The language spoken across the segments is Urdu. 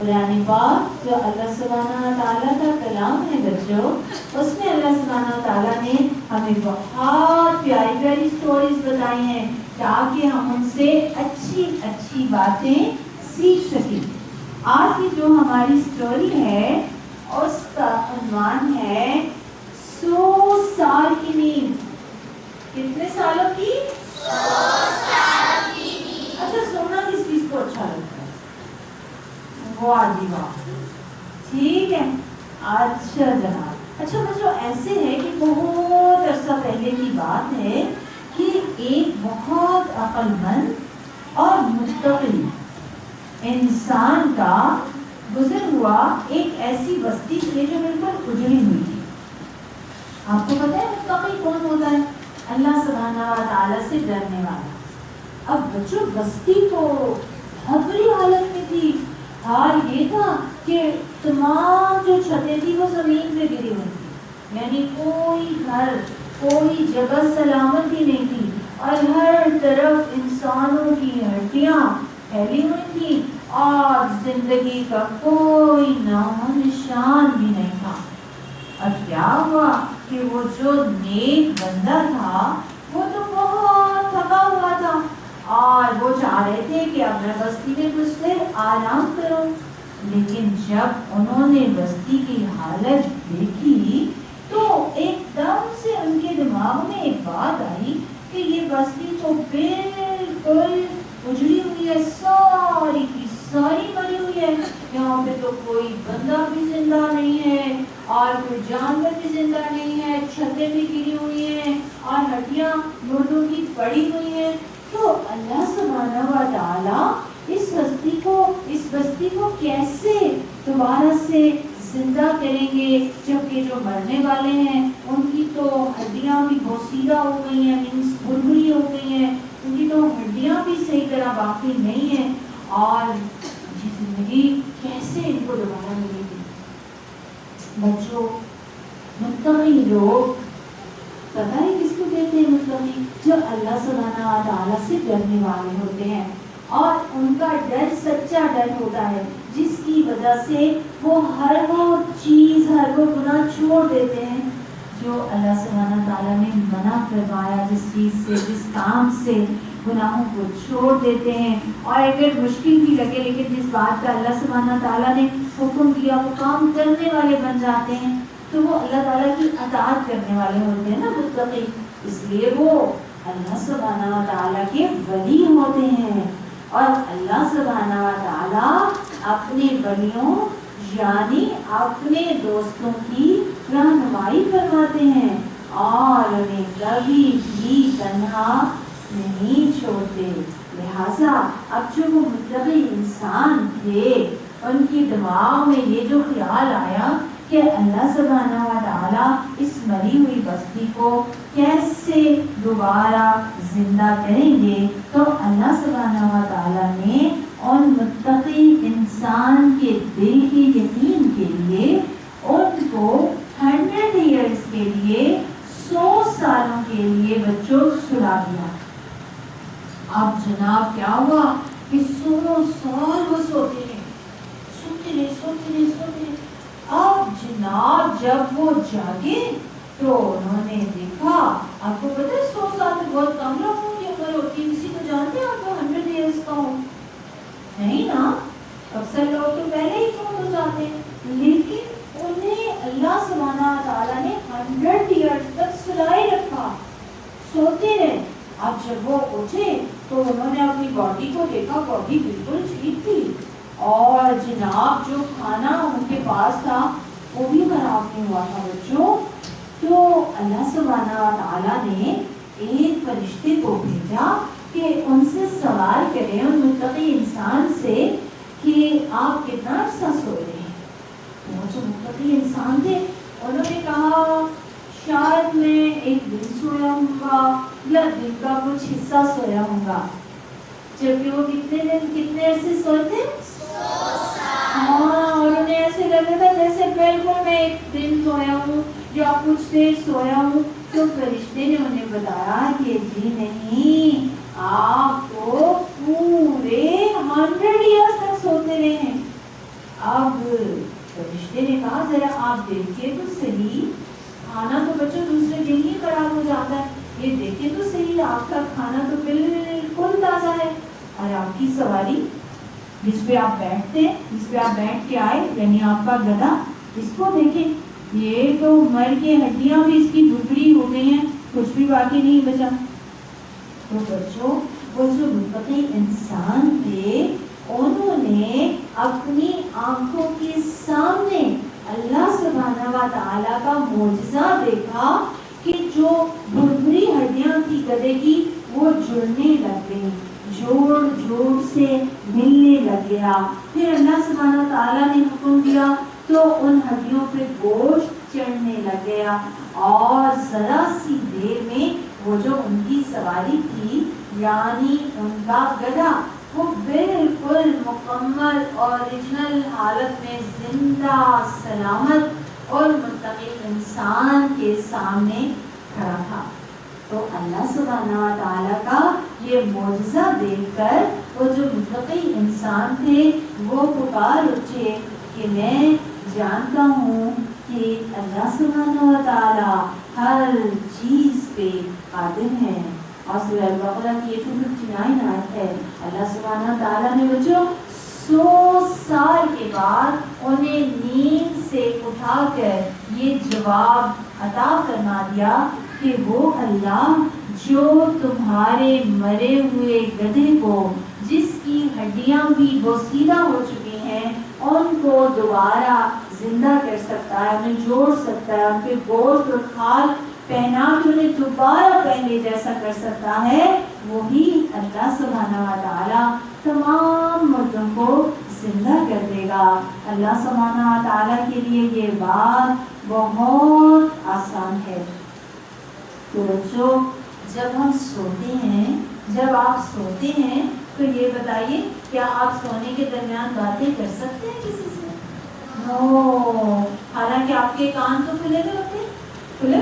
قرآن پاک جو اللہ سبحانہ تعالیٰ کا کلام ہے بچوں، اس میں اللہ سبحانہ تعالیٰ نے ہمیں بہت پیاری پیاری سٹوریز بتائی ہیں تاکہ ہم ان سے اچھی اچھی باتیں سیکھ سکیں۔ آج کی جو ہماری سٹوری ہے اس کا عنوان ہے 100 سال کی نیند۔ کتنے سالوں کی؟ 100 سال کی نیند۔ اچھا، سننا کس چیز کو اچھا لگتا ہے؟ وہ آدھی بات ٹھیک ہے۔ اچھا جناب، اچھا بچوں، ایسے ہے کہ بہت عرصہ پہلے کی بات ہے کہ ایک بہت عقل مند اور متقی انسان کا گزر ہوا ایک ایسی بستی تھی جو بالکل اجڑی ہوئی تھی۔ آپ کو پتہ ہے متقی کون ہوتا ہے؟ اللہ سبحانہ و تعالیٰ سے ڈرنے والا۔ اب بچوں، بستی تو بہت بری حالت میں تھی۔ حال یہ تھا کہ تمام جو چھتیں تھی وہ زمین پہ گری ہوئی تھی، یعنی کوئی گھر کوئی جگہ سلامت ہی نہیں تھی، اور ہر طرف انسانوں کی ہڈیاں پھیلی ہوئی تھی اور زندگی کا کوئی نام و نشان بھی نہیں تھا۔ اب کیا ہوا کہ وہ جو نیک بندہ تھا وہ تو بہت تھکا ہوا تھا اور وہ چاہ رہے تھے کہ اب میں بستی میں کچھ دیر آرام کروں، لیکن جب انہوں نے بستی کی حالت دیکھی تو ایک دم سے ان کے دماغ میں ایک بات آئی کہ یہ بستی تو بالکل اجڑی ہوئی ہے، ساری کی ساری مری ہوئی ہے، یہاں پہ تو کوئی بندہ بھی زندہ نہیں ہے اور کوئی جانور بھی زندہ نہیں ہے، چھتیں بھی گری ہوئی ہیں اور ہڈیاں مردوں کی پڑی ہوئی ہیں۔ تو اللہ سبحانہ و تعالیٰ اس بستی کو کیسے دوبارہ سے زندہ کریں گے، جبکہ جو مرنے والے ہیں ان کی تو ہڈیاں بھی بوسیدہ ہو گئی ہیں، بھربھری ہو گئی ہیں، ان کی تو ہڈیاں بھی صحیح طرح باقی نہیں ہیں، اور یہ زندگی کیسے ان کو دوبارہ ملے گی؟ بچوں، متقی لوگ پتہ ہے کس کو کہتے ہیں؟ متقی، جو اللہ سبحانہ و تعالیٰ سے ڈرنے والے ہوتے ہیں، اور ان کا ڈر سچا ڈر ہوتا ہے جس کی وجہ سے وہ ہر وہ چیز ہر وہ گناہ چھوڑ دیتے ہیں جو اللہ سبحانہ تعالیٰ نے منع فرمایا، جس چیز سے جس کام سے گناہوں کو چھوڑ دیتے ہیں، اور اگر مشکل بھی لگے لیکن جس بات کا اللہ سبحانہ تعالیٰ نے حکم دیا وہ کام کرنے والے بن جاتے ہیں، تو وہ اللہ تعالیٰ کی اطاعت کرنے والے ہوتے ہیں نا متقی، اس لیے وہ اللہ سبحانہ تعالیٰ کے ولی ہوتے ہیں۔ اور اللہ سبحانہ و تعالیٰ اپنے ولیوں یعنی اپنے دوستوں کی رہنمائی فرماتے ہیں اور انہیں کبھی بھی تنہا نہیں چھوڑتے۔ لہٰذا اب جو وہ متقی انسان تھے ان کے دماغ میں یہ جو خیال آیا کہ اللہ سبحانہ و تعالیٰ اس مری ہوئی بستی کو کیسے دوبارہ زندہ کریں گے، تو اللہ سبحانہ و تعالیٰ نے ان متقی انسان کے دل کی یقین کے لیے ان کو 100 ایئرز کے لیے 100 سالوں کے لیے بچوں سلا دیا۔ اب جناب کیا ہوا کہ 100 سال وہ سوتے رہے۔ اب جناب جب وہ جاگے تو انہوں نے دیکھا، آپ کو پتہ ہے 100 سال میں بہت کم لوگوں کی عمر ہوتی ہے، کسی کو جانتے ہیں آپ کو 100 ایئرز کا ہو؟ نہیں نا، اکثر لوگ تو پہلے ہی فوت ہو جاتے ہیں، لیکن انہیں اللہ سبحانہ تعالیٰ نے 100 ایئرز تک سلائے رکھا، سوتے رہے۔ اب جب وہ اٹھے تو انہوں نے اپنی باڈی کو دیکھا، باڈی بالکل ٹھیک تھی، اور جناب جو کھانا ان کے پاس تھا وہ بھی خراب نہیں ہوا تھا بچوں۔ تو اللہ سبحانہ تعالیٰ نے ایک فرشتے کو بھیجا کہ ان سے سوال کریں ان متقی انسان سے کہ آپ کتنا عرصہ سوئے رہے ہیں۔ وہ جو متقی انسان تھے انہوں نے کہا شاید میں ایک دن سویا ہوں گا یا دن کا کچھ حصہ سویا ہوں گا، جبکہ وہ کتنے عرصے سوتے؟ ہاں، اور انہیں ایسے لگا تھا جیسے بالکل میں ایک دن سویا ہوں یا کچھ دیر سویا ہوں۔ تو فرشتے نے انہیں بتایا کہ جی نہیں، آپ تو پورے 100 ایئرز تک سوتے رہے ہیں۔ اب فرشتے نے کہا ذرا آپ دیکھیے تو صحیح، کھانا تو بچوں دوسرے دن ہی خراب ہو جاتا ہے، یہ دیکھیں تو صحیح آپ کا کھانا تو بالکل تازہ ہے، اور آپ کی سواری جس پہ آپ بیٹھتے ہیں، جس پہ آپ بیٹھ کے آئے، یعنی آپ کا گدھا، اس کو دیکھیں یہ تو مر کے ہڈیاں بھی اس کی بھربھری ہو گئی ہیں، کچھ بھی باقی نہیں بچا۔ تو بچوں وہ جو متقی انسان تھے انہوں نے اپنی آنکھوں کے سامنے اللہ سبحانہ و تعالیٰ کا معجزہ دیکھا کہ جو بھربھری ہڈیاں تھی گدھے کی وہ جڑنے لگ گئی، جوڑ جوڑ سے ملنے لگ گیا۔ پھر اللہ سبحانہ تعالیٰ نے حکم دیا تو ان ہڈیوں پہ گوشت چڑھنے لگ گیا، اور ذرا سی دیر میں وہ جو ان کی سواری تھی یعنی ان کا گدھا وہ بالکل مکمل اوریجنل حالت میں زندہ سلامت اور متقی انسان کے سامنے کھڑا تھا۔ تو اللہ سبحانہ و تعالیٰ کا یہ معجزہ دیکھ کر وہ جو متقی انسان تھے وہ پکار اٹھے کہ میں جانتا ہوں کہ اللہ سبحانہ و تعالیٰ ہر چیز پہ قادر ہے۔ اور سورہ البقرہ کی 259 آیت ہے، اللہ سبحانہ تعالیٰ نے بچوں 100 سال کے بعد انہیں نیند سے اٹھا کر یہ جواب عطا فرما دیا کہ وہ اللہ جو تمہارے مرے ہوئے گدھے کو جس کی ہڈیاں بھی بوسیدہ ہو چکی ہیں ان کو دوبارہ زندہ کر سکتا ہے، انہیں جوڑ سکتا ہے، ان کے گوشت اور کھال پہنا کے انہیں دوبارہ پہلے جیسا کر سکتا ہے، وہی اللہ سبحانہ و تعالیٰ تمام مردوں کو زندہ کر دے گا۔ اللہ سبحانہ و تعالیٰ کے لیے یہ بات بہت آسان ہے۔ تو بچوں جب ہم سوتے ہیں، جب آپ سوتے ہیں تو یہ بتائیے کیا آپ سونے کے درمیان باتیں کر سکتے ہیں کسی سے؟ نو، حالانکہ آپ کے کان تو کھلے ہوئے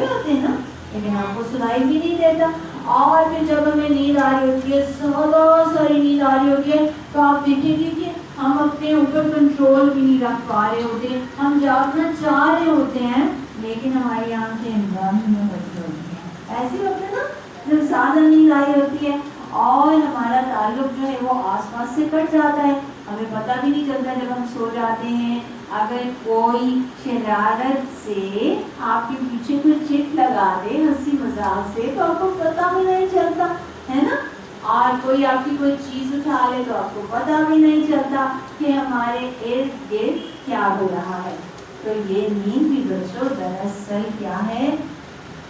ہوتے ہیں نا، لیکن آپ کو سنائی بھی نہیں دیتا۔ اور پھر جب ہمیں نیند آ رہی ہوتی ہے، بہت ساری نیند آ رہی ہوتی ہے، تو آپ دیکھیں گے کہ ہم اپنے اوپر کنٹرول بھی نہیں رکھ پا رہے ہوتے، ہم جاگنا چاہ رہے ہوتے ہیں لیکن ہماری آنکھیں بند ہوتی ہیں۔ ایسے ہوتے ہیں نا جب زیادہ نیند آئی ہوتی ہے اور ہمارا تعلق جو ہے وہ آس پاس سے کٹ جاتا ہے، ہمیں پتہ بھی نہیں چلتا جب ہم سو جاتے ہیں۔ اگر کوئی شرارت سے آپ کے پیچھے کوئی چٹ لگا دے ہنسی مذاق سے تو آپ کو پتہ بھی نہیں چلتا ہے نا، اور کوئی آپ کی کوئی چیز اٹھا لے تو آپ کو پتہ بھی نہیں چلتا کہ ہمارے ارد گرد کیا ہو رہا ہے۔ تو یہ نیند بھی بچوں دراصل کیا ہے؟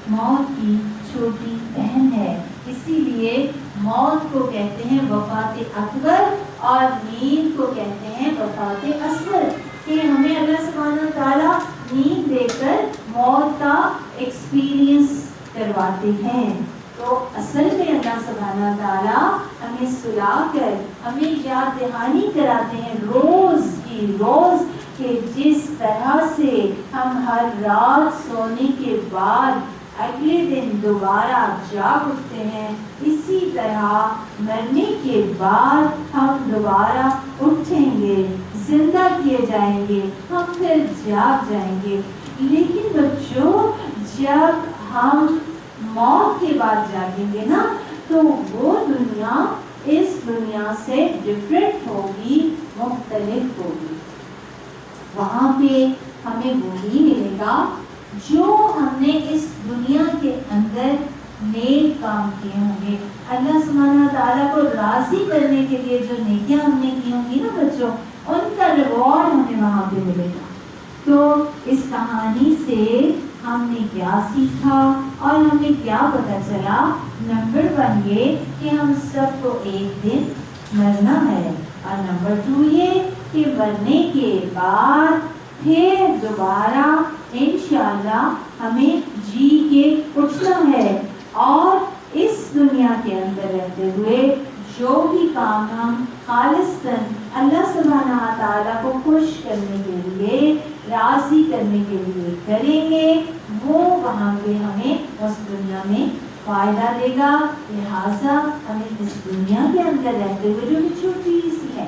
موت کی چھوٹی بہن ہے، اسی لیے موت کو کہتے ہیں وفات اکبر اور نیند کو کہتے ہیں وفات اصغر، کہ ہمیں اللہ سبحانہ تعالیٰ نیند دے کر موت کا ایکسپیرینس کرواتے ہیں۔ تو اصل میں اللہ سبحانہ تعالیٰ ہمیں سلا کر ہمیں یاد دہانی کراتے ہیں روز کی روز کہ جس طرح سے ہم ہر رات سونے کے بعد اگلے دن دوبارہ جاگ اٹھتے ہیں، اسی طرح مرنے کے بعد ہم دوبارہ اٹھیں گے، زندہ کیے جائیں گے، ہم پھر جاگ جائیں گے۔ لیکن بچوں جب ہم موت کے بعد جاگیں گے نا تو وہ دنیا اس دنیا سے ڈفرینٹ ہوگی، مختلف ہوگی۔ وہاں پہ ہمیں وہی ملے گا جو ہم نے اس دنیا کے اندر نیک کام کیے ہوں گے، اللہ سبحانہ تعالیٰ کو راضی کرنے کے لیے جو نیکیاں ہم نے کی ہوں گی نا بچوں، ان کا ریوارڈ ہمیں وہاں پہ ملے گا۔ تو اس کہانی سے ہم نے کیا سیکھا اور ہمیں کیا پتہ چلا؟ نمبر 1 یہ کہ ہم سب کو ایک دن مرنا ہے، اور نمبر 2 یہ کہ مرنے کے بعد پھر دوبارہ انشاءاللہ ہمیں جی کے اٹھنا ہے، اور اس دنیا کے اندر رہتے ہوئے جو بھی کام ہم خالصاً اللہ سبحانہ تعالیٰ کو خوش کرنے کے لیے، راضی کرنے کے لیے کریں گے، وہ وہاں پہ ہمیں اس دنیا میں فائدہ دے گا۔ لہٰذا ہمیں اس دنیا کے اندر رہتے ہوئے جو چھوٹی سی ہے